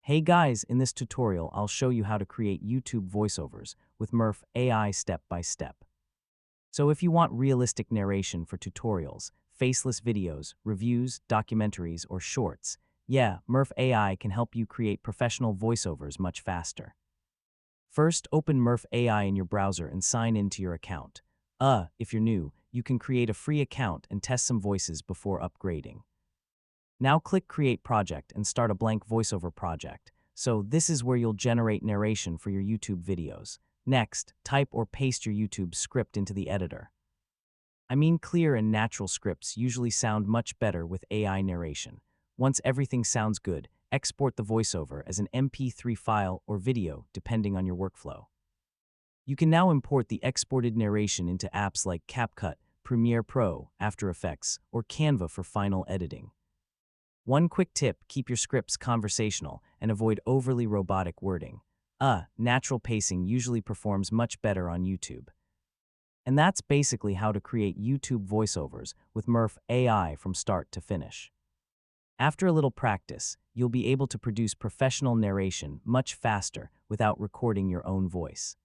Hey guys, in this tutorial, I'll show you how to create YouTube voiceovers with Murf AI step by step. So if you want realistic narration for tutorials, faceless videos, reviews, documentaries, or shorts, yeah, Murf AI can help you create professional voiceovers much faster. First, open Murf AI in your browser and sign into your account. If you're new, you can create a free account and test some voices before upgrading. Now click Create Project and start a blank voiceover project. So this is where you'll generate narration for your YouTube videos. Next, type or paste your YouTube script into the editor. I mean, clear and natural scripts usually sound much better with AI narration. Once everything sounds good, export the voiceover as an MP3 file or video depending on your workflow. You can now import the exported narration into apps like CapCut, Premiere Pro, After Effects, or Canva for final editing. One quick tip, keep your scripts conversational and avoid overly robotic wording. Natural pacing usually performs much better on YouTube. And that's basically how to create YouTube voiceovers with Murf AI from start to finish. After a little practice, you'll be able to produce professional narration much faster without recording your own voice.